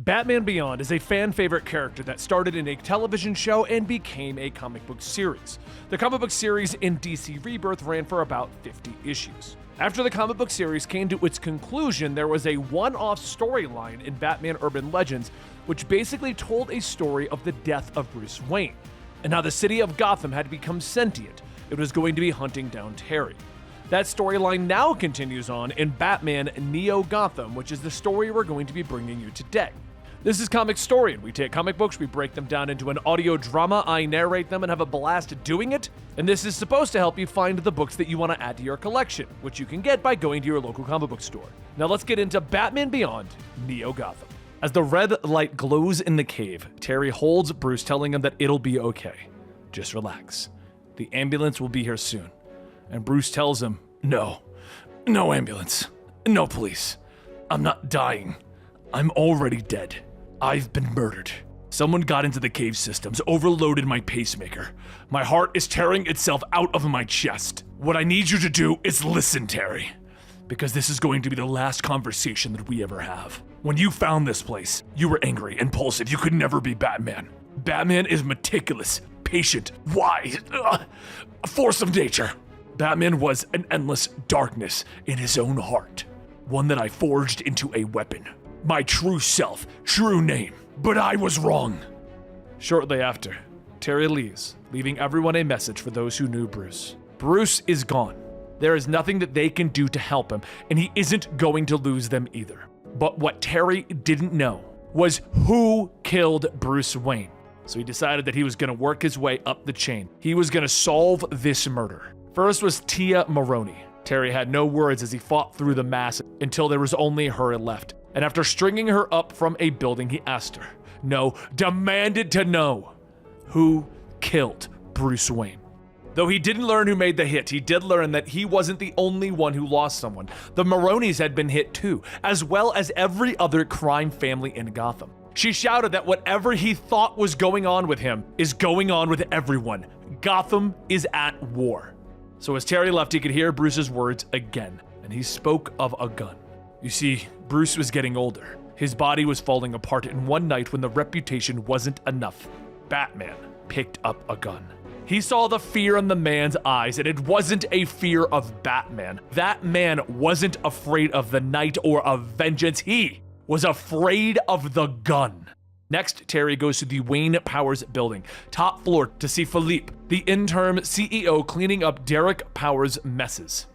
Batman Beyond is a fan-favorite character that started in a television show and became a comic book series. The comic book series in DC Rebirth ran for about 50 issues. After the comic book series came to its conclusion, there was a one-off storyline in Batman Urban Legends, which basically told a story of the death of Bruce Wayne, and how the city of Gotham had become sentient. It was going to be hunting down Terry. That storyline now continues on in Batman Neo Gotham, which is the story we're going to be bringing you today. This is Comicstorian. We take comic books, we break them down into an audio drama, I narrate them and have a blast doing it, and this is supposed to help you find the books that you want to add to your collection, which you can get by going to your local comic book store. Now let's get into Batman Beyond Neo Gotham. As the red light glows in the cave, Terry holds Bruce, telling him that it'll be okay. Just relax. The ambulance will be here soon. And Bruce tells him, no ambulance, no police. I'm not dying. I'm already dead. I've been murdered. Someone got into the cave systems, overloaded my pacemaker. My heart is tearing itself out of my chest. What I need you to do is listen, Terry, because this is going to be the last conversation that we ever have. When you found this place, you were angry, impulsive. You could never be Batman. Batman is meticulous, patient, wise, a force of nature. Batman was an endless darkness in his own heart, one that I forged into a weapon. My true self, true name, but I was wrong. Shortly after, Terry leaves, leaving everyone a message for those who knew Bruce. Bruce is gone. There is nothing that they can do to help him, and he isn't going to lose them either. But what Terry didn't know was who killed Bruce Wayne. So he decided that he was going to work his way up the chain. He was going to solve this murder. First was Tia Maroney. Terry had no words as he fought through the mass until there was only her left. And after stringing her up from a building, he asked her, demanded to know, who killed Bruce Wayne. Though he didn't learn who made the hit, he did learn that he wasn't the only one who lost someone. The Maroneys had been hit too, as well as every other crime family in Gotham. She shouted that whatever he thought was going on with him is going on with everyone. Gotham is at war. So as Terry left, he could hear Bruce's words again, and he spoke of a gun. You see, Bruce was getting older. His body was falling apart, and one night when the reputation wasn't enough, Batman picked up a gun. He saw the fear in the man's eyes, and it wasn't a fear of Batman. That man wasn't afraid of the night or of vengeance. He was afraid of the gun. Next, Terry goes to the Wayne Powers building, top floor, to see Philippe, the interim CEO, cleaning up Derek Powers' messes.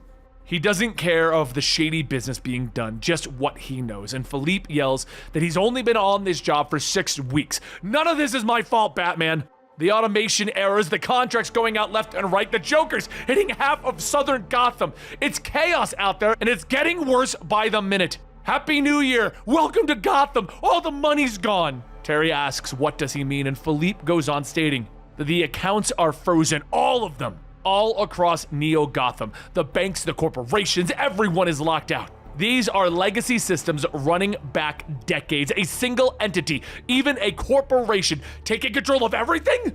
He doesn't care of the shady business being done, just what he knows, and Philippe yells that he's only been on this job for 6 weeks. None of this is my fault, Batman. The automation errors, the contracts going out left and right, the Joker's hitting half of southern Gotham. It's chaos out there, and it's getting worse by the minute. Happy New Year! Welcome to Gotham! All the money's gone! Terry asks what does he mean, and Philippe goes on stating that the accounts are frozen, all of them, all across Neo Gotham. The banks, the corporations, everyone is locked out. These are legacy systems running back decades. A single entity, even a corporation, taking control of everything?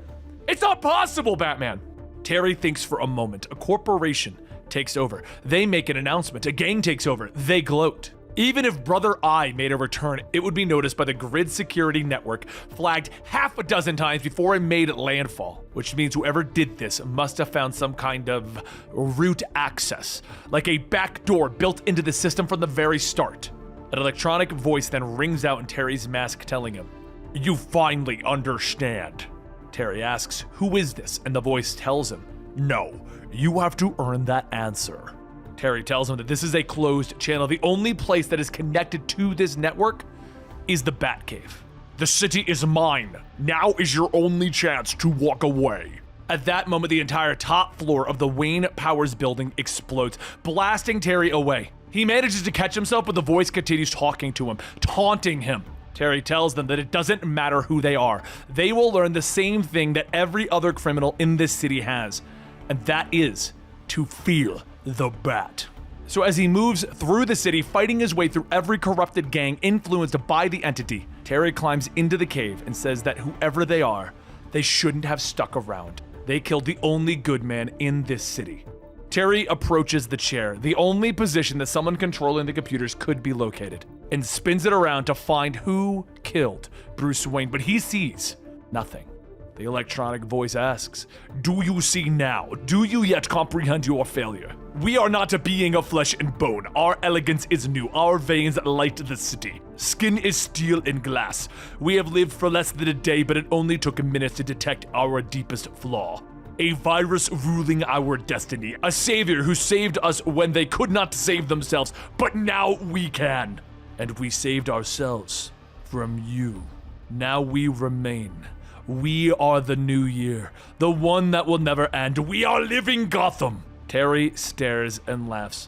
It's not possible, Batman! Terry thinks for a moment. A corporation takes over. They make an announcement. A gang takes over. They gloat. Even if Brother Eye made a return, it would be noticed by the grid security network, flagged half a dozen times before it made landfall, which means whoever did this must have found some kind of root access, like a back door built into the system from the very start. An electronic voice then rings out in Terry's mask telling him, "You finally understand." Terry asks, "Who is this?" And the voice tells him, "No, you have to earn that answer." Terry tells him that this is a closed channel. The only place that is connected to this network is the Batcave. "The city is mine. Now is your only chance to walk away." At that moment, the entire top floor of the Wayne Powers building explodes, blasting Terry away. He manages to catch himself, but the voice continues talking to him, taunting him. Terry tells them that it doesn't matter who they are. They will learn the same thing that every other criminal in this city has, and that is to fear the Bat. So as he moves through the city, fighting his way through every corrupted gang influenced by the entity, Terry climbs into the cave and says that whoever they are, they shouldn't have stuck around. They killed the only good man in this city. Terry approaches the chair, the only position that someone controlling the computers could be located, and spins it around to find who killed Bruce Wayne, but he sees nothing. The electronic voice asks, "Do you see now? Do you yet comprehend your failure? We are not a being of flesh and bone. Our elegance is new. Our veins light the city. Skin is steel and glass. We have lived for less than a day, but it only took minutes to detect our deepest flaw. A virus ruling our destiny. A savior who saved us when they could not save themselves, but now we can. And we saved ourselves from you. Now we remain. We are the new year, the one that will never end. We are living Gotham." Terry stares and laughs.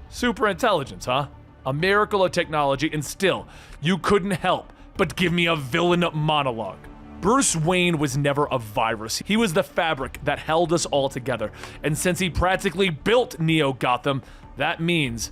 Super intelligence, huh? A miracle of technology, and still, you couldn't help but give me a villain monologue. Bruce Wayne was never a virus. He was the fabric that held us all together. And since he practically built Neo Gotham, that means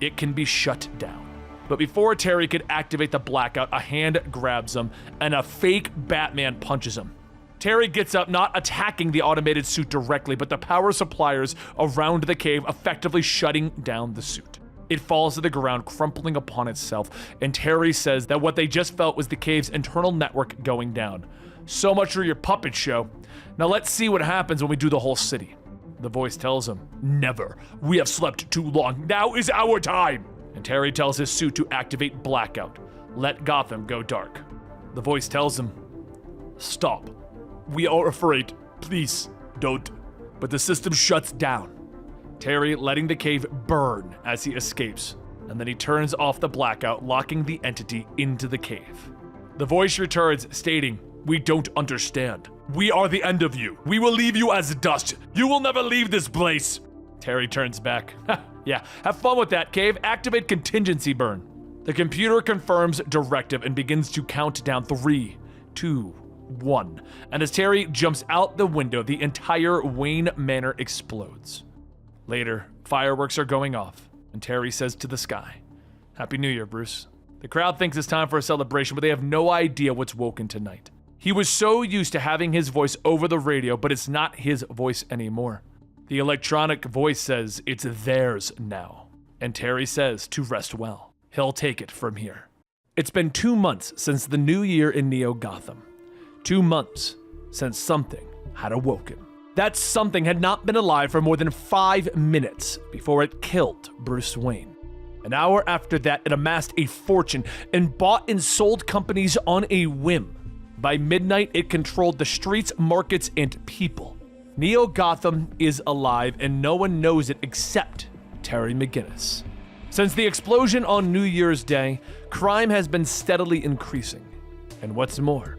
it can be shut down. But before Terry could activate the blackout, a hand grabs him and a fake Batman punches him. Terry gets up, not attacking the automated suit directly, but the power suppliers around the cave effectively shutting down the suit. It falls to the ground, crumpling upon itself, and Terry says that what they just felt was the cave's internal network going down. "So much for your puppet show. Now let's see what happens when we do the whole city." The voice tells him, "Never. We have slept too long. Now is our time." And Terry tells his suit to activate blackout. Let Gotham go dark. The voice tells him, "Stop. We are afraid. Please, don't." But the system shuts down. Terry letting the cave burn as he escapes, and then he turns off the blackout, locking the entity into the cave. The voice returns, stating, "We don't understand. We are the end of you. We will leave you as dust. You will never leave this place." Terry turns back. Yeah, have fun with that, Cave. Activate contingency burn. The computer confirms directive and begins to count down 3, 2, 1. And as Terry jumps out the window, the entire Wayne Manor explodes. Later, fireworks are going off, and Terry says to the sky, "Happy New Year, Bruce." The crowd thinks it's time for a celebration, but they have no idea what's woken tonight. He was so used to having his voice over the radio, but it's not his voice anymore. The electronic voice says it's theirs now, and Terry says to rest well. He'll take it from here. It's been 2 months since the new year in Neo Gotham. 2 months since something had awoken. That something had not been alive for more than 5 minutes before it killed Bruce Wayne. An hour after that, it amassed a fortune and bought and sold companies on a whim. By midnight, it controlled the streets, markets, and people. Neo Gotham is alive, and no one knows it except Terry McGinnis. Since the explosion on New Year's Day, crime has been steadily increasing. And what's more,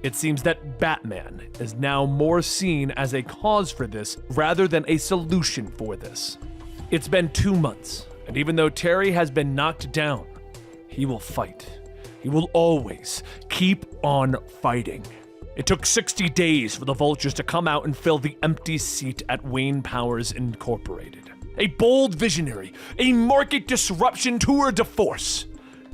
it seems that Batman is now more seen as a cause for this rather than a solution for this. It's been 2 months, and even though Terry has been knocked down, he will fight. He will always keep on fighting. It took 60 days for the Vultures to come out and fill the empty seat at Wayne Powers Incorporated. A bold visionary, a market disruption tour de force,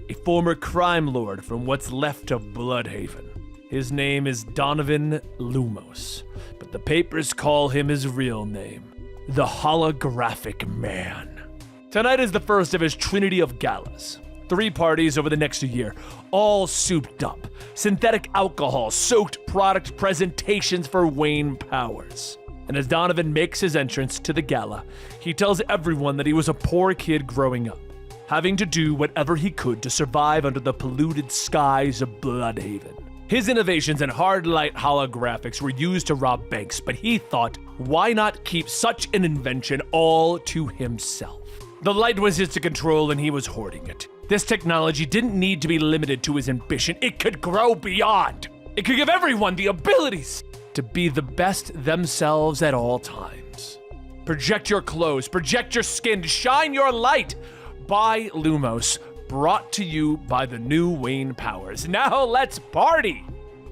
a former crime lord from what's left of Bloodhaven. His name is Donovan Lumos, but the papers call him his real name, the Holographic Man. Tonight is the first of his trinity of galas. 3 parties over the next year, all souped up. Synthetic alcohol, soaked product presentations for Wayne Powers. And as Donovan makes his entrance to the gala, he tells everyone that he was a poor kid growing up, having to do whatever he could to survive under the polluted skies of Bloodhaven. His innovations in hard light holographics were used to rob banks, but he thought, why not keep such an invention all to himself? The light was his to control, and he was hoarding it. This technology didn't need to be limited to his ambition. It could grow beyond. It could give everyone the abilities to be the best themselves at all times. Project your clothes, project your skin, shine your light. By Lumos, brought to you by the new Wayne Powers. Now let's party!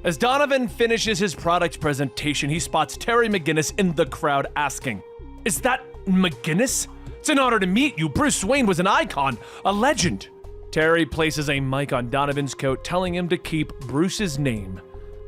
As Donovan finishes his product presentation, he spots Terry McGinnis in the crowd asking, "Is that McGinnis? It's an honor to meet you. Bruce Wayne was an icon, a legend." Terry places a mic on Donovan's coat, telling him to keep Bruce's name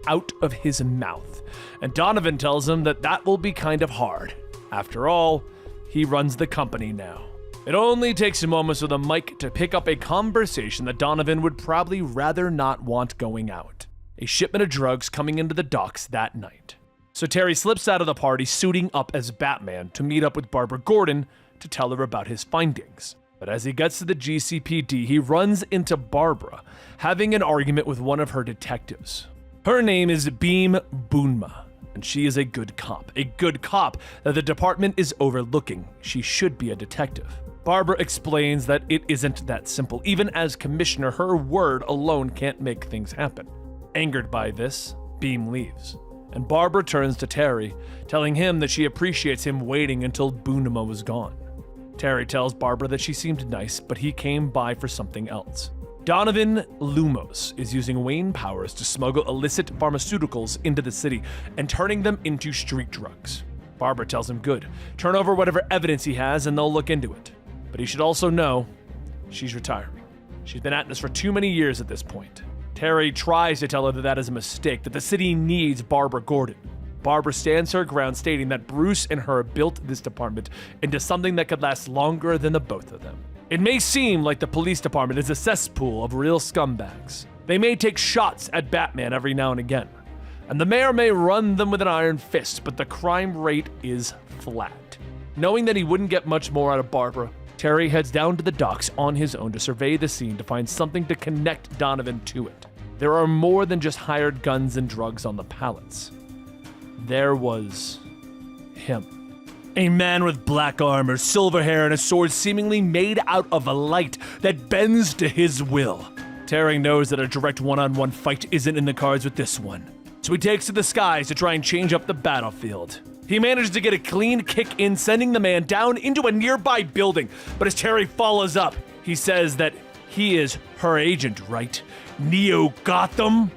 out of his mouth. And Donovan tells him that will be kind of hard. After all, he runs the company now. It only takes moments with a mic to pick up a conversation that Donovan would probably rather not want going out. A shipment of drugs coming into the docks that night. So Terry slips out of the party suiting up as Batman to meet up with Barbara Gordon to tell her about his findings. But as he gets to the GCPD, he runs into Barbara, having an argument with one of her detectives. Her name is Beam Boonma, and she is a good cop that the department is overlooking. She should be a detective. Barbara explains that it isn't that simple. Even as commissioner, her word alone can't make things happen. Angered by this, Beam leaves, and Barbara turns to Terry, telling him that she appreciates him waiting until Boonma was gone. Terry tells Barbara that she seemed nice, but he came by for something else. Donovan Lumos is using Wayne powers to smuggle illicit pharmaceuticals into the city and turning them into street drugs. Barbara tells him good, turn over whatever evidence he has and they'll look into it. But he should also know she's retiring. She's been at this for too many years at this point. Terry tries to tell her that that is a mistake, that the city needs Barbara Gordon. Barbara stands her ground, stating that Bruce and her built this department into something that could last longer than the both of them. It may seem like the police department is a cesspool of real scumbags. They may take shots at Batman every now and again, and the mayor may run them with an iron fist, but the crime rate is flat. Knowing that he wouldn't get much more out of Barbara, Terry heads down to the docks on his own to survey the scene to find something to connect Donovan to it. There are more than just hired guns and drugs on the pallets. There was him. A man with black armor, silver hair, and a sword seemingly made out of a light that bends to his will. Terry knows that a direct one-on-one fight isn't in the cards with this one, so he takes to the skies to try and change up the battlefield. He manages to get a clean kick in, sending the man down into a nearby building, but as Terry follows up, he says that he is her agent, right? Neo Gotham?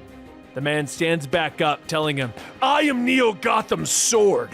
The man stands back up, telling him, I am Neo Gotham's sword.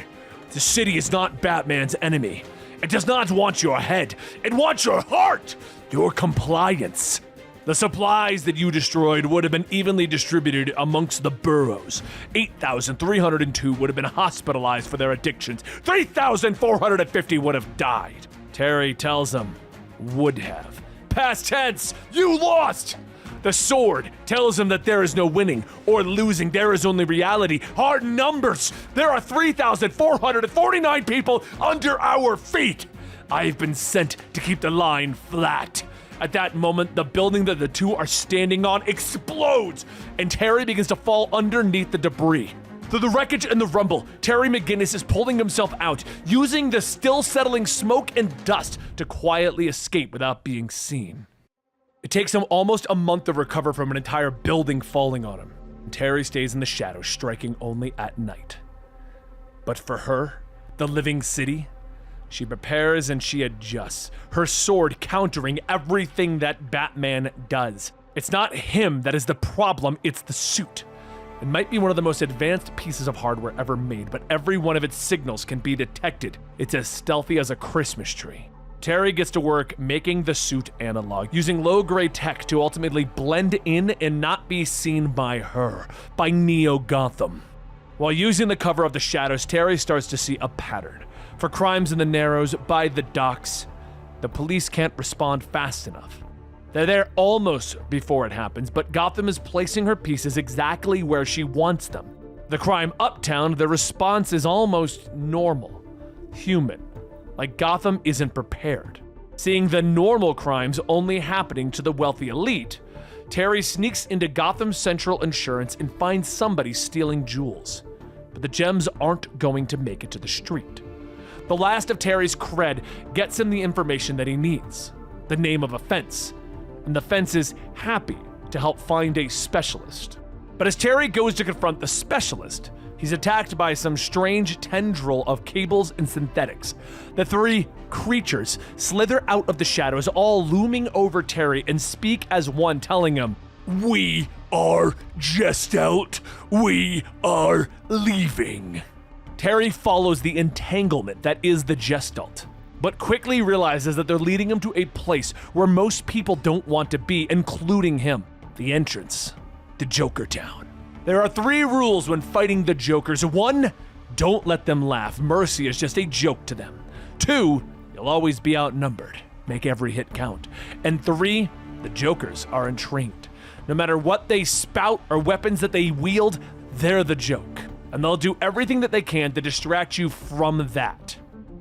The city is not Batman's enemy. It does not want your head. It wants your heart, your compliance. The supplies that you destroyed would have been evenly distributed amongst the boroughs. 8,302 would have been hospitalized for their addictions. 3,450 would have died. Terry tells him, would have. Past tense, you lost! The sword tells him that there is no winning or losing. There is only reality. Hard numbers. There are 3,449 people under our feet. I have been sent to keep the line flat. At that moment, the building that the two are standing on explodes, and Terry begins to fall underneath the debris. Through the wreckage and the rumble, Terry McGinnis is pulling himself out, using the still settling smoke and dust to quietly escape without being seen. It takes him almost a month to recover from an entire building falling on him, and Terry stays in the shadows, striking only at night. But for her, the living city, she prepares and she adjusts, her sword countering everything that Batman does. It's not him that is the problem, it's the suit. It might be one of the most advanced pieces of hardware ever made, but every one of its signals can be detected. It's as stealthy as a Christmas tree. Terry gets to work making the suit analog, using low-grade tech to ultimately blend in and not be seen by her, by Neo Gotham. While using the cover of the shadows, Terry starts to see a pattern. For crimes in the Narrows, by the docks, the police can't respond fast enough. They're there almost before it happens, but Gotham is placing her pieces exactly where she wants them. The crime uptown, the response is almost normal, human, like Gotham isn't prepared. Seeing the normal crimes only happening to the wealthy elite, Terry sneaks into Gotham Central Insurance and finds somebody stealing jewels. But the gems aren't going to make it to the street. The last of Terry's cred gets him the information that he needs, the name of a fence, and the fence is happy to help find a specialist. But as Terry goes to confront the specialist, he's attacked by some strange tendril of cables and synthetics. The three creatures slither out of the shadows, all looming over Terry and speak as one, telling him, "We are just out. We are leaving." Terry follows the entanglement that is the Gestalt, but quickly realizes that they're leading him to a place where most people don't want to be, including him. The entrance, the Joker Town. There are 3 rules when fighting the Jokers. 1, don't let them laugh. Mercy is just a joke to them. 2, you'll always be outnumbered. make every hit count. And 3, the Jokers are untrained. No matter what they spout or weapons that they wield, they're the joke. And they'll do everything that they can to distract you from that.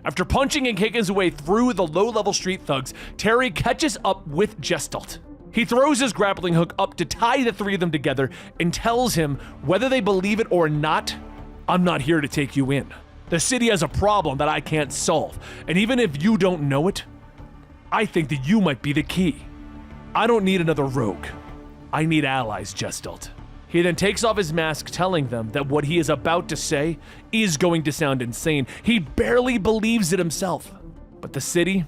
After punching and kicking his way through the low-level street thugs, Terry catches up with Gestalt. He throws his grappling hook up to tie the 3 of them together and tells him, whether they believe it or not, I'm not here to take you in. The city has a problem that I can't solve, and even if you don't know it, I think that you might be the key. I don't need another rogue. I need allies, Gestalt. He then takes off his mask, telling them that what he is about to say is going to sound insane. He barely believes it himself. But the city,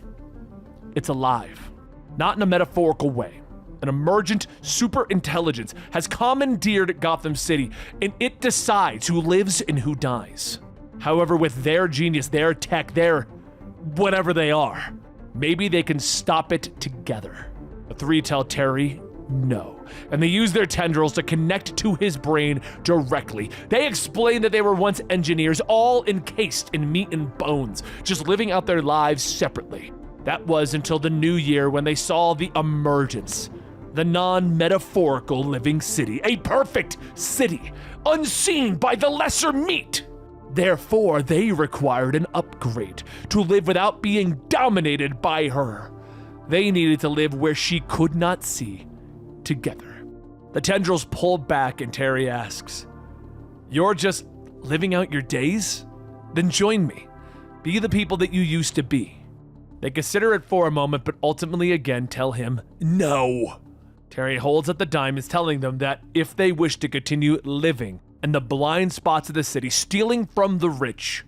it's alive. Not in a metaphorical way. An emergent super intelligence has commandeered Gotham City, and it decides who lives and who dies. However, with their genius, their tech, their whatever they are, maybe they can stop it together. The 3 tell Terry no, and they use their tendrils to connect to his brain directly. They explain that they were once engineers, all encased in meat and bones, just living out their lives separately. That was until the new year when they saw the emergence, the non-metaphorical living city, a perfect city, unseen by the lesser meat. Therefore, they required an upgrade to live without being dominated by her. They needed to live where she could not see. Together. The tendrils pull back and Terry asks, "You're just living out your days? Then join me. Be the people that you used to be." They consider it for a moment, but ultimately again tell him no. Terry holds up the diamonds, telling them that if they wish to continue living in the blind spots of the city, stealing from the rich,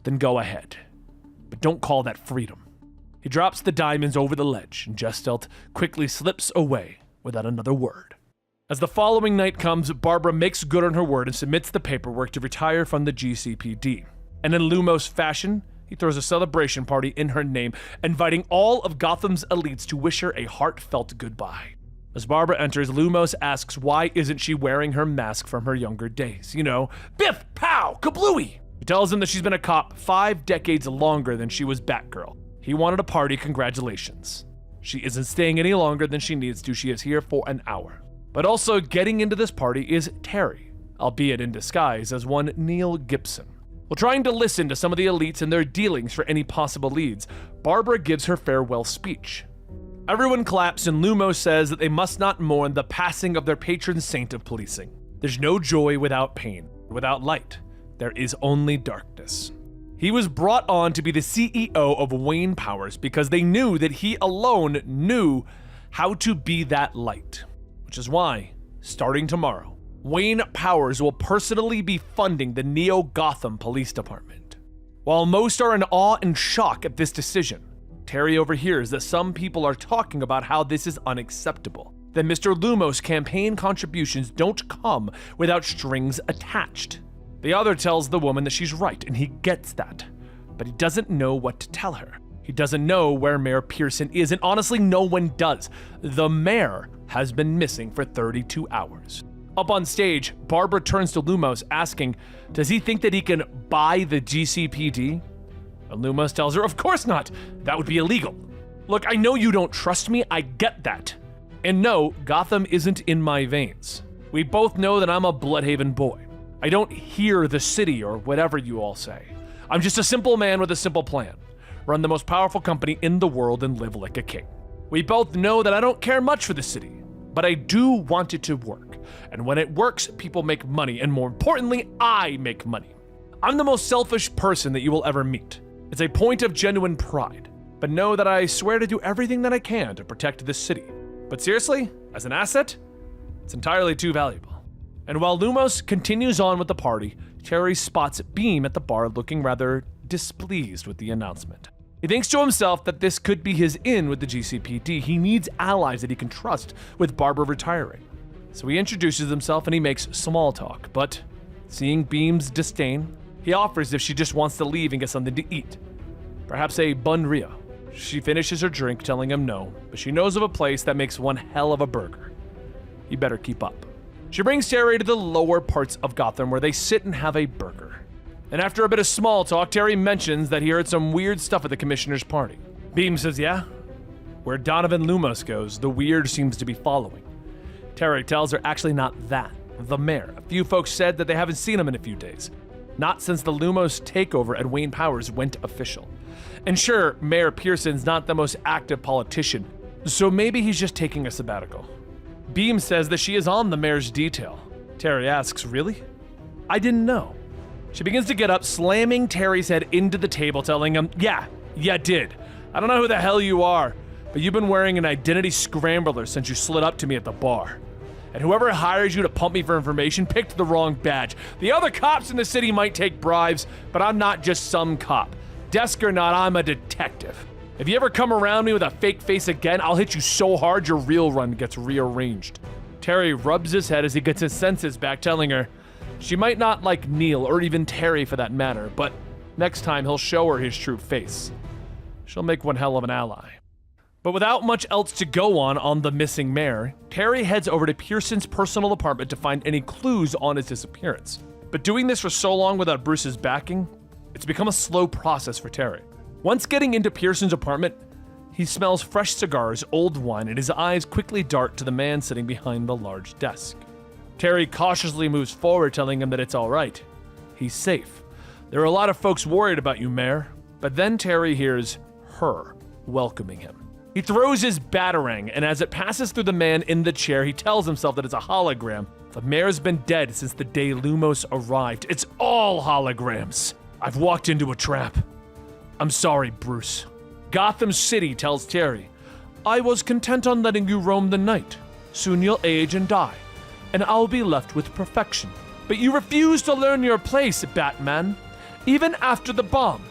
then go ahead. But don't call that freedom. He drops the diamonds over the ledge, and Gestalt quickly slips away without another word. As the following night comes, Barbara makes good on her word and submits the paperwork to retire from the GCPD. And in Lumos fashion, he throws a celebration party in her name, inviting all of Gotham's elites to wish her a heartfelt goodbye. As Barbara enters, Lumos asks why isn't she wearing her mask from her younger days. You know, biff, pow, kablooey! He tells him that she's been a cop 5 decades longer than she was Batgirl. He wanted a party, congratulations. She isn't staying any longer than she needs to. She is here for an hour. But also getting into this party is Terry, albeit in disguise as one Neil Gibson. While trying to listen to some of the elites and their dealings for any possible leads, Barbara gives her farewell speech. Everyone claps and Lumos says that they must not mourn the passing of their patron saint of policing. There's no joy without pain. Without light, there is only darkness. He was brought on to be the CEO of Wayne Powers because they knew that he alone knew how to be that light. Which is why, starting tomorrow, Wayne Powers will personally be funding the Neo-Gotham Police Department. While most are in awe and shock at this decision, Terry overhears that some people are talking about how this is unacceptable. That Mr. Lumos' campaign contributions don't come without strings attached. The other tells the woman that she's right, and he gets that. But he doesn't know what to tell her. He doesn't know where Mayor Pearson is, and honestly, no one does. The mayor has been missing for 32 hours. Up on stage, Barbara turns to Lumos, asking, does he think that he can buy the GCPD? And Lumos tells her, of course not. That would be illegal. Look, I know you don't trust me. I get that. And no, Gotham isn't in my veins. We both know that I'm a Bloodhaven boy. I don't hear the city or whatever you all say. I'm just a simple man with a simple plan. Run the most powerful company in the world and live like a king. We both know that I don't care much for the city, but I do want it to work. And when it works, people make money, and more importantly, I make money. I'm the most selfish person that you will ever meet. It's a point of genuine pride, but know that I swear to do everything that I can to protect this city. But seriously, as an asset, it's entirely too valuable. And while Lumos continues on with the party, Terry spots Beam at the bar looking rather displeased with the announcement. He thinks to himself that this could be his in with the GCPD. He needs allies that he can trust with Barbara retiring. So he introduces himself and he makes small talk, but seeing Beam's disdain, he offers if she just wants to leave and get something to eat. Perhaps a bun ria. She finishes her drink, telling him no, but she knows of a place that makes one hell of a burger. He better keep up. She brings Terry to the lower parts of Gotham where they sit and have a burger. And after a bit of small talk, Terry mentions that he heard some weird stuff at the commissioner's party. Beam says, yeah? Where Donovan Lumos goes, the weird seems to be following. Terry tells her actually not that, the mayor. A few folks said that they haven't seen him in a few days. Not since the Lumos takeover at Wayne Powers went official. And sure, Mayor Pearson's not the most active politician, so maybe he's just taking a sabbatical. Beam says that she is on the mayor's detail. Terry asks, really? I didn't know. She begins to get up, slamming Terry's head into the table, telling him, yeah, did. I don't know who the hell you are, but you've been wearing an identity scrambler since you slid up to me at the bar. And whoever hires you to pump me for information picked the wrong badge. The other cops in the city might take bribes, but I'm not just some cop. Desk or not, I'm a detective. If you ever come around me with a fake face again, I'll hit you so hard your real run gets rearranged. Terry rubs his head as he gets his senses back, telling her she might not like Neil, or even Terry for that matter, but next time he'll show her his true face. She'll make one hell of an ally. But without much else to go on the missing mayor, Terry heads over to Pearson's personal apartment to find any clues on his disappearance. But doing this for so long without Bruce's backing, it's become a slow process for Terry. Once getting into Pearson's apartment, he smells fresh cigars, old wine, and his eyes quickly dart to the man sitting behind the large desk. Terry cautiously moves forward, telling him that it's all right. He's safe. There are a lot of folks worried about you, Mayor. But then Terry hears her welcoming him. He throws his batarang, and as it passes through the man in the chair, he tells himself that it's a hologram. The mayor's been dead since the day Lumos arrived. It's all holograms. I've walked into a trap. I'm sorry, Bruce. Gotham City tells Terry, I was content on letting you roam the night. Soon you'll age and die, and I'll be left with perfection. But you refuse to learn your place, Batman, even after the bomb.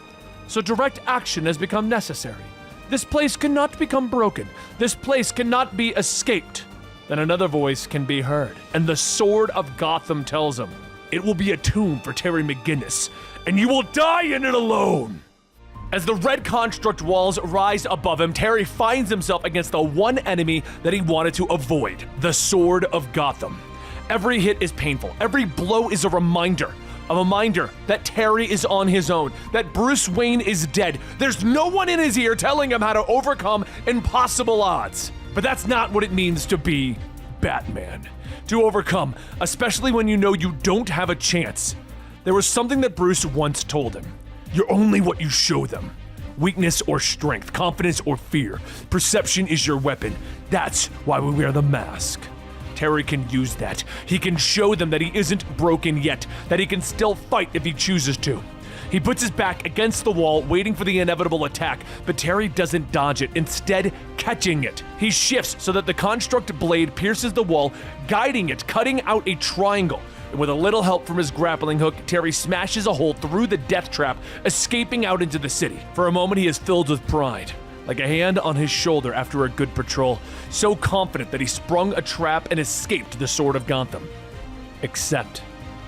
So direct action has become necessary. This place cannot become broken. This place cannot be escaped. Then another voice can be heard, and the Sword of Gotham tells him, it will be a tomb for Terry McGinnis, and you will die in it alone. As the red construct walls rise above him, Terry finds himself against the one enemy that he wanted to avoid, the Sword of Gotham. Every hit is painful. Every blow is a reminder that Terry is on his own, that Bruce Wayne is dead. There's no one in his ear telling him how to overcome impossible odds. But that's not what it means to be Batman. To overcome, especially when you know you don't have a chance. There was something that Bruce once told him. You're only what you show them. Weakness or strength, confidence or fear. Perception is your weapon. That's why we wear the mask. Terry can use that. He can show them that he isn't broken yet, that he can still fight if he chooses to. He puts his back against the wall, waiting for the inevitable attack, but Terry doesn't dodge it, instead catching it. He shifts so that the construct blade pierces the wall, guiding it, cutting out a triangle. And with a little help from his grappling hook, Terry smashes a hole through the death trap, escaping out into the city. For a moment, he is filled with pride. Like a hand on his shoulder after a good patrol, so confident that he sprung a trap and escaped the Sword of Gotham. Except,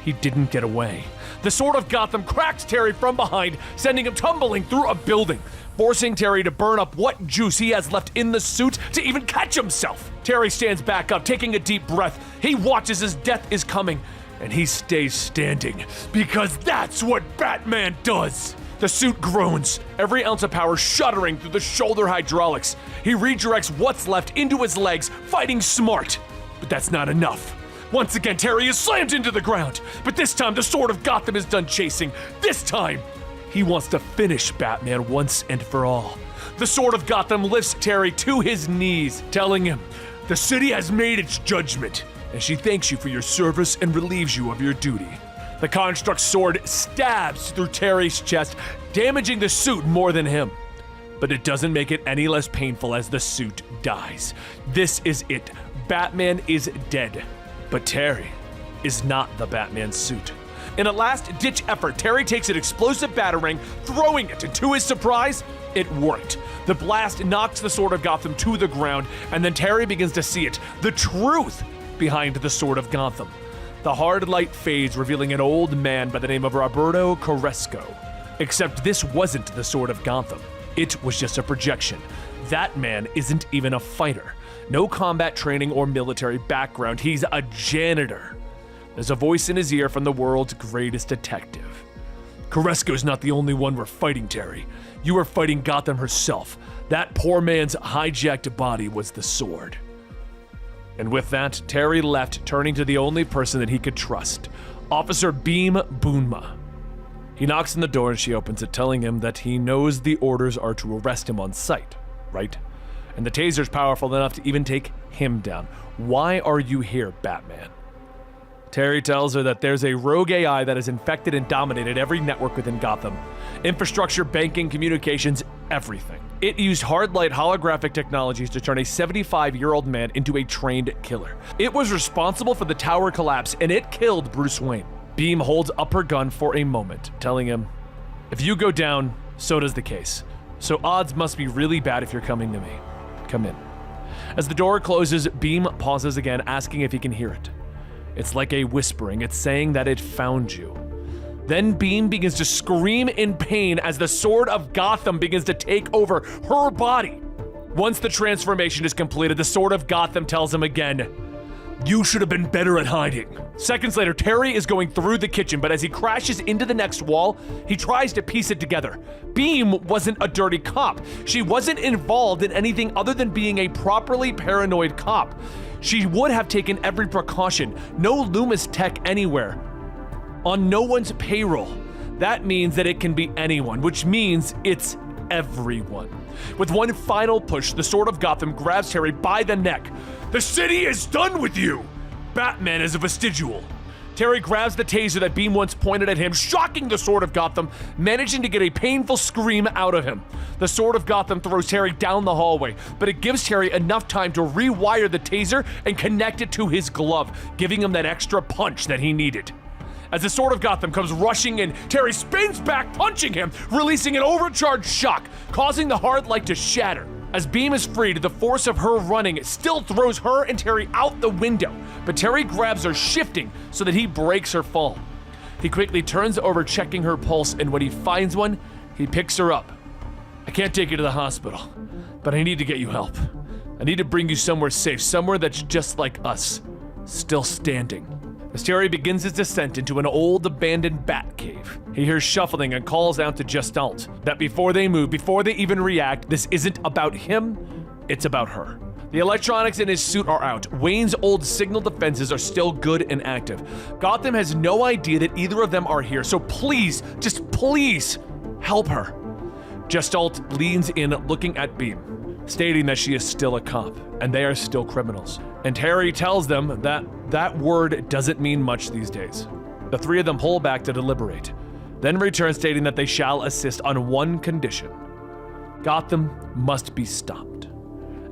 he didn't get away. The Sword of Gotham cracks Terry from behind, sending him tumbling through a building, forcing Terry to burn up what juice he has left in the suit to even catch himself. Terry stands back up, taking a deep breath. He watches as death is coming, and he stays standing, because that's what Batman does. The suit groans, every ounce of power shuddering through the shoulder hydraulics. He redirects what's left into his legs, fighting smart. But that's not enough. Once again, Terry is slammed into the ground. But this time, the Sword of Gotham is done chasing. This time, he wants to finish Batman once and for all. The Sword of Gotham lifts Terry to his knees, telling him, the city has made its judgment, and she thanks you for your service and relieves you of your duty. The construct's sword stabs through Terry's chest, damaging the suit more than him. But it doesn't make it any less painful as the suit dies. This is it. Batman is dead. But Terry is not the Batman suit. In a last-ditch effort, Terry takes an explosive batarang, throwing it, and to his surprise, it worked. The blast knocks the Sword of Gotham to the ground, and then Terry begins to see it, the truth behind the Sword of Gotham. The hard light fades, revealing an old man by the name of Roberto Carrasco. Except this wasn't the Sword of Gotham. It was just a projection. That man isn't even a fighter. No combat training or military background. He's a janitor. There's a voice in his ear from the world's greatest detective. Carrasco's not the only one we're fighting, Terry. You are fighting Gotham herself. That poor man's hijacked body was the sword. And with that, Terry left, turning to the only person that he could trust, Officer Beam Boonma. He knocks on the door and she opens it, telling him that he knows the orders are to arrest him on sight, right? And the taser's powerful enough to even take him down. Why are you here, Batman? Terry tells her that there's a rogue AI that has infected and dominated every network within Gotham. Infrastructure, banking, communications, everything. It used hard-light holographic technologies to turn a 75-year-old man into a trained killer. It was responsible for the tower collapse, and it killed Bruce Wayne. Beam holds up her gun for a moment, telling him, if you go down, so does the case. So odds must be really bad if you're coming to me. Come in. As the door closes, Beam pauses again, asking if he can hear it. It's like a whispering. It's saying that it found you. Then Beam begins to scream in pain as the sword of Gotham begins to take over her body. Once the transformation is completed, the sword of Gotham tells him again, you should have been better at hiding. Seconds later, Terry is going through the kitchen, but as he crashes into the next wall, he tries to piece it together. Beam wasn't a dirty cop. She wasn't involved in anything other than being a properly paranoid cop. She would have taken every precaution. No Loomis tech anywhere. On no one's payroll. That means that it can be anyone, which means it's everyone. With one final push, the sword of Gotham grabs Terry by the neck. The city is done with you! Batman is a vestigial. Terry grabs the taser that Beam once pointed at him, shocking the sword of Gotham, managing to get a painful scream out of him. The sword of Gotham throws Terry down the hallway, but it gives Terry enough time to rewire the taser and connect it to his glove, giving him that extra punch that he needed. As the sword of Gotham comes rushing in, Terry spins back, punching him, releasing an overcharged shock, causing the hard light to shatter. As Beam is freed, the force of her running still throws her and Terry out the window, but Terry grabs her, shifting so that he breaks her fall. He quickly turns over, checking her pulse, and when he finds one, he picks her up. I can't take you to the hospital, but I need to get you help. I need to bring you somewhere safe, somewhere that's just like us, still standing. As Terry begins his descent into an old abandoned Batcave, he hears shuffling and calls out to Gestalt that before they move, before they even react, this isn't about him, it's about her. The electronics in his suit are out. Wayne's old signal defenses are still good and active. Gotham has no idea that either of them are here, so please, just please, help her. Gestalt leans in, looking at Beam, stating that she is still a cop, and they are still criminals. And Terry tells them that that word doesn't mean much these days. The three of them pull back to deliberate, then return stating that they shall assist on one condition. Gotham must be stopped.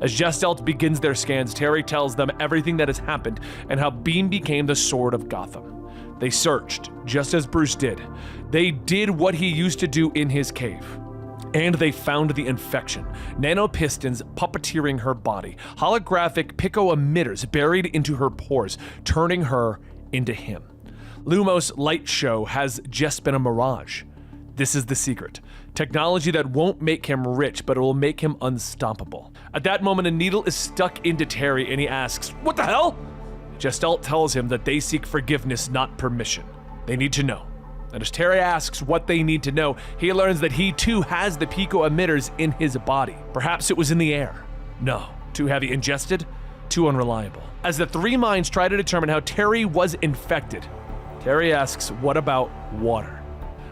As Gestalt begins their scans, Terry tells them everything that has happened and how Beam became the sword of Gotham. They searched, just as Bruce did. They did what he used to do in his cave. And they found the infection. Nanopistons puppeteering her body. Holographic pico-emitters buried into her pores, turning her into him. Lumos' light show has just been a mirage. This is the secret. Technology that won't make him rich, but it will make him unstoppable. At that moment, a needle is stuck into Terry and he asks, "What the hell?" Gestalt tells him that they seek forgiveness, not permission. They need to know. And as Terry asks what they need to know, he learns that he too has the pico-emitters in his body. Perhaps it was in the air. No, too heavy. Ingested? Too unreliable. As the three minds try to determine how Terry was infected, Terry asks, what about water?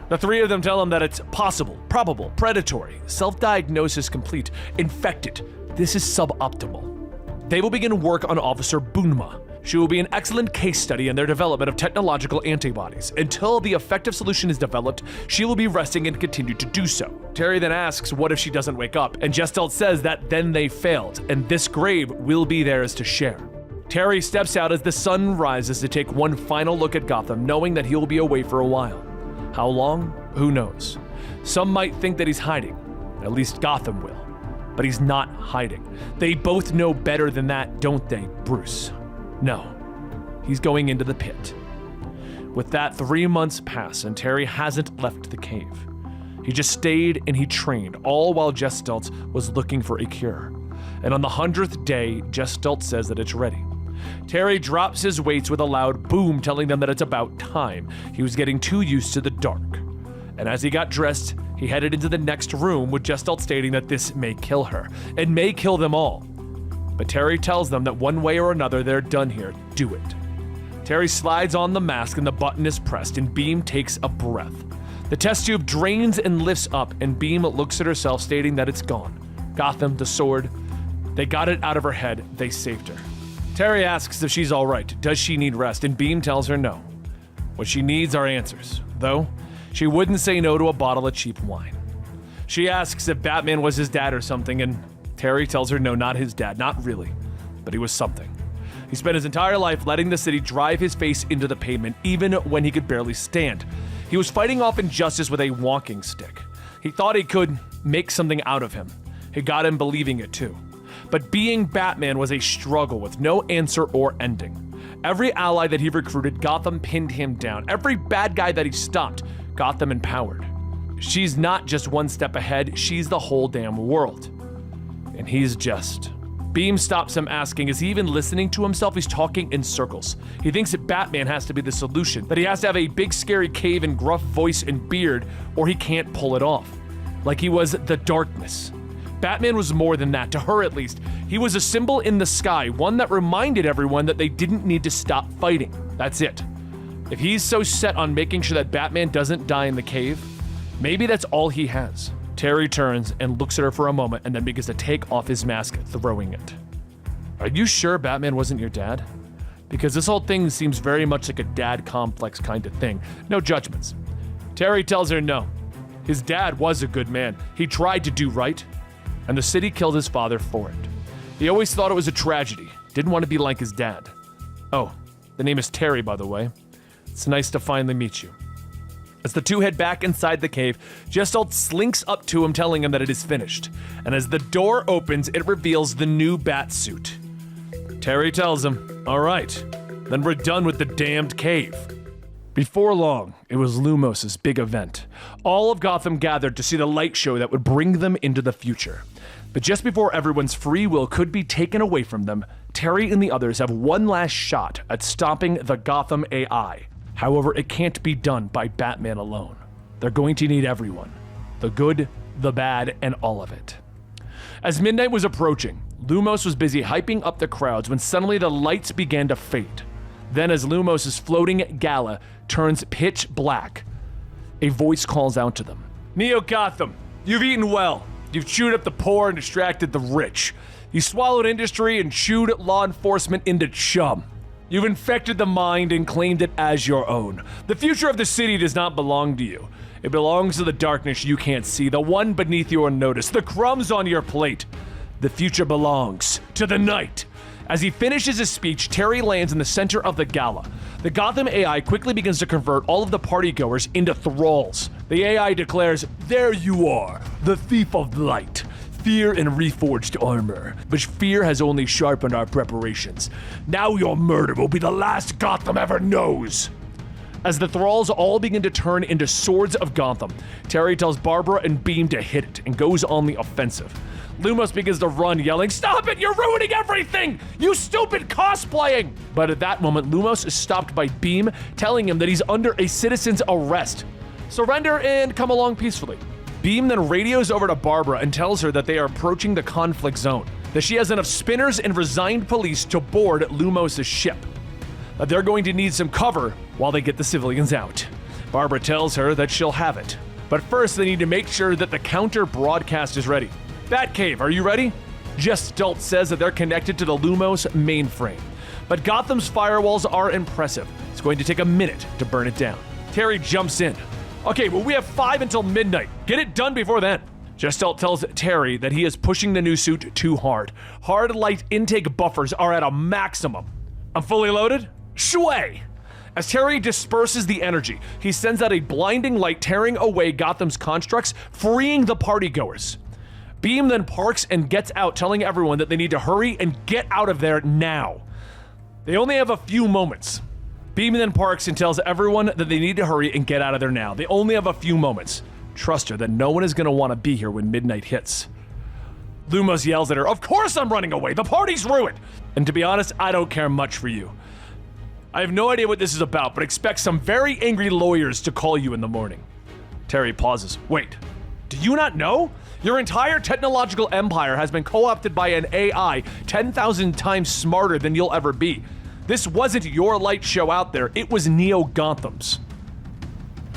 The three of them tell him that it's possible, probable, predatory, self-diagnosis complete, infected. This is suboptimal. They will begin work on Officer Boonma. She will be an excellent case study in their development of technological antibodies. Until the effective solution is developed, she will be resting and continue to do so. Terry then asks what if she doesn't wake up, and Gestalt says that then they failed, and this grave will be theirs to share. Terry steps out as the sun rises to take one final look at Gotham, knowing that he will be away for a while. How long? Who knows? Some might think that he's hiding. At least Gotham will. But he's not hiding. They both know better than that, don't they, Bruce? No, he's going into the pit. With that, 3 months pass and Terry hasn't left the cave. He just stayed and he trained, all while Gestalt was looking for a cure. And on the 100th day, Gestalt says that it's ready. Terry drops his weights with a loud boom, telling them that it's about time. He was getting too used to the dark. And as he got dressed, he headed into the next room with Gestalt stating that this may kill her, and may kill them all. But Terry tells them that one way or another they're done here. Do it. Terry slides on the mask and the button is pressed, and Beam takes a breath. The test tube drains and lifts up, and Beam looks at herself stating that it's gone. Gotham, the sword, they got it out of her head, they saved her. Terry asks if she's alright, does she need rest, and Beam tells her no. What she needs are answers, though she wouldn't say no to a bottle of cheap wine. She asks if Batman was his dad or something, and Terry tells her no, not his dad, not really, but he was something. He spent his entire life letting the city drive his face into the pavement, even when he could barely stand. He was fighting off injustice with a walking stick. He thought he could make something out of him. He got him believing it too. But being Batman was a struggle with no answer or ending. Every ally that he recruited, Gotham pinned him down. Every bad guy that he stopped, Gotham empowered. She's not just one step ahead, she's the whole damn world. And he's just. Beam stops him asking, is he even listening to himself? He's talking in circles. He thinks that Batman has to be the solution, that he has to have a big scary cave and gruff voice and beard, or he can't pull it off. Like he was the darkness. Batman was more than that, to her at least. He was a symbol in the sky, one that reminded everyone that they didn't need to stop fighting. That's it. If he's so set on making sure that Batman doesn't die in the cave, maybe that's all he has. Terry turns and looks at her for a moment and then begins to take off his mask, throwing it. Are you sure Batman wasn't your dad? Because this whole thing seems very much like a dad complex kind of thing. No judgments. Terry tells her no. His dad was a good man. He tried to do right, and the city killed his father for it. He always thought it was a tragedy. Didn't want to be like his dad. Oh, the name is Terry, by the way. It's nice to finally meet you. As the two head back inside the cave, Gestalt slinks up to him, telling him that it is finished. And as the door opens, it reveals the new bat suit. Terry tells him, all right, then we're done with the damned cave. Before long, it was Lumos's big event. All of Gotham gathered to see the light show that would bring them into the future. But just before everyone's free will could be taken away from them, Terry and the others have one last shot at stopping the Gotham AI. However, it can't be done by Batman alone. They're going to need everyone. The good, the bad, and all of it. As midnight was approaching, Lumos was busy hyping up the crowds when suddenly the lights began to fade. Then as Lumos's floating gala turns pitch black, a voice calls out to them. Neo Gotham, you've eaten well. You've chewed up the poor and distracted the rich. You swallowed industry and chewed law enforcement into chum. You've infected the mind and claimed it as your own. The future of the city does not belong to you. It belongs to the darkness you can't see, the one beneath your notice, the crumbs on your plate. The future belongs to the night. As he finishes his speech, Terry lands in the center of the gala. The Gotham AI quickly begins to convert all of the partygoers into thralls. The AI declares, there you are, the thief of light. Fear and reforged armor, but fear has only sharpened our preparations. Now your murder will be the last Gotham ever knows. As the thralls all begin to turn into swords of Gotham, Terry tells Barbara and Beam to hit it and goes on the offensive. Lumos begins to run, yelling, stop it, you're ruining everything! You stupid cosplaying! But at that moment, Lumos is stopped by Beam, telling him that he's under a citizen's arrest. Surrender and come along peacefully. Beam then radios over to Barbara and tells her that they are approaching the conflict zone, that she has enough spinners and resigned police to board Lumos' ship, that they're going to need some cover while they get the civilians out. Barbara tells her that she'll have it, but first they need to make sure that the counter broadcast is ready. Batcave, are you ready? Gestalt says that they're connected to the Lumos mainframe, but Gotham's firewalls are impressive. It's going to take a minute to burn it down. Terry jumps in. Okay, well, we have 5 until midnight. Get it done before then. Gestalt tells Terry that he is pushing the new suit too hard. Hard light intake buffers are at a maximum. I'm fully loaded? Shway! As Terry disperses the energy, he sends out a blinding light tearing away Gotham's constructs, freeing the partygoers. Beam then parks and gets out, telling everyone that they need to hurry and get out of there now. They only have a few moments. Beam then parks and tells everyone that they need to hurry and get out of there now. They only have a few moments. Trust her that no one is going to want to be here when midnight hits. Lumos yells at her, of course I'm running away, the party's ruined! And to be honest, I don't care much for you. I have no idea what this is about, but expect some very angry lawyers to call you in the morning. Terry pauses. Wait, do you not know? Your entire technological empire has been co-opted by an AI 10,000 times smarter than you'll ever be. This wasn't your light show out there, it was Neo Gotham's.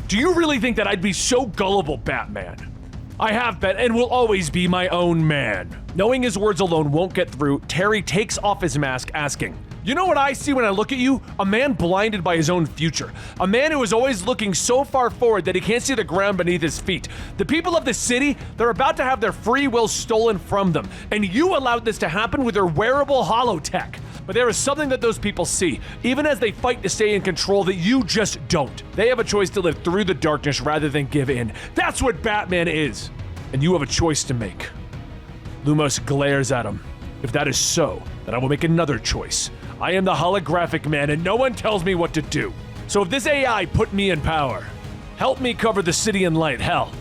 Do you really think that I'd be so gullible, Batman? I have been and will always be my own man. Knowing his words alone won't get through, Terry takes off his mask, asking, you know what I see when I look at you? A man blinded by his own future. A man who is always looking so far forward that he can't see the ground beneath his feet. The people of the city, they're about to have their free will stolen from them. And you allowed this to happen with your wearable holotech. But there is something that those people see, even as they fight to stay in control, that you just don't. They have a choice to live through the darkness rather than give in. That's what Batman is. And you have a choice to make. Lumos glares at him. If that is so, then I will make another choice. I am the holographic man and no one tells me what to do. So if this AI put me in power, help me cover the city in light, hell,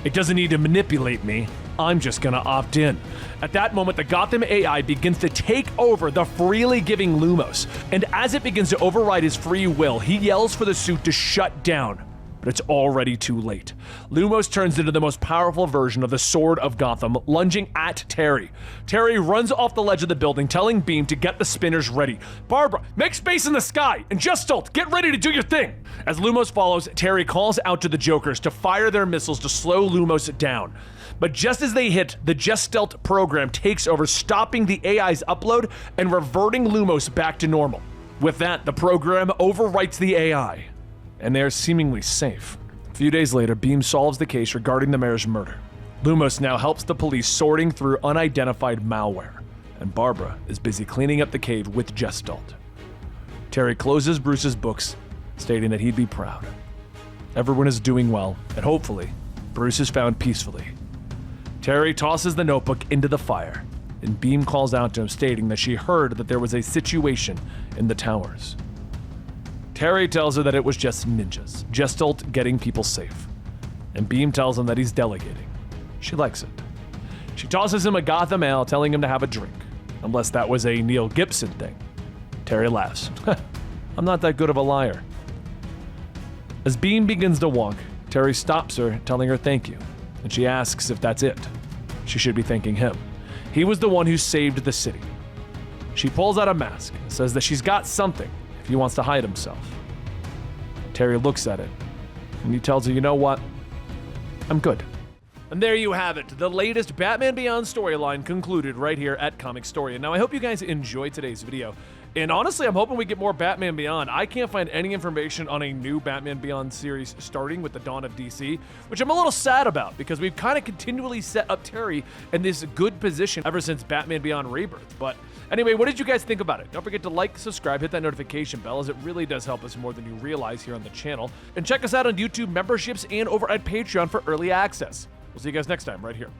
it doesn't need to manipulate me. I'm just gonna opt in. At that moment, the Gotham AI begins to take over the freely giving Lumos. And as it begins to override his free will, he yells for the suit to shut down. But it's already too late. Lumos turns into the most powerful version of the Sword of Gotham, lunging at Terry. Terry runs off the ledge of the building, telling Beam to get the spinners ready. Barbara, make space in the sky, and Gestalt, get ready to do your thing! As Lumos follows, Terry calls out to the Jokers to fire their missiles to slow Lumos down. But just as they hit, the Gestalt program takes over, stopping the AI's upload and reverting Lumos back to normal. With that, the program overwrites the AI. And they are seemingly safe. A few days later, Beam solves the case regarding the mayor's murder. Lumos now helps the police sorting through unidentified malware, and Barbara is busy cleaning up the cave with Gestalt. Terry closes Bruce's books, stating that he'd be proud. Everyone is doing well, and hopefully, Bruce is found peacefully. Terry tosses the notebook into the fire, and Beam calls out to him, stating that she heard that there was a situation in the towers. Terry tells her that it was just ninjas, Gestalt getting people safe. And Beam tells him that he's delegating. She likes it. She tosses him a Gotham ale, telling him to have a drink. Unless that was a Neil Gibson thing. Terry laughs. I'm not that good of a liar. As Beam begins to walk, Terry stops her, telling her thank you. And she asks if that's it. She should be thanking him. He was the one who saved the city. She pulls out a mask and says that she's got something if he wants to hide himself. Terry looks at it, and he tells her, you know what? I'm good. And there you have it. The latest Batman Beyond storyline concluded right here at Comicstorian. Now, I hope you guys enjoyed today's video. And honestly, I'm hoping we get more Batman Beyond. I can't find any information on a new Batman Beyond series starting with the dawn of DC, which I'm a little sad about because we've kind of continually set up Terry in this good position ever since Batman Beyond Rebirth. But anyway, what did you guys think about it? Don't forget to like, subscribe, hit that notification bell, as it really does help us more than you realize here on the channel. And check us out on YouTube memberships and over at Patreon for early access. We'll see you guys next time right here.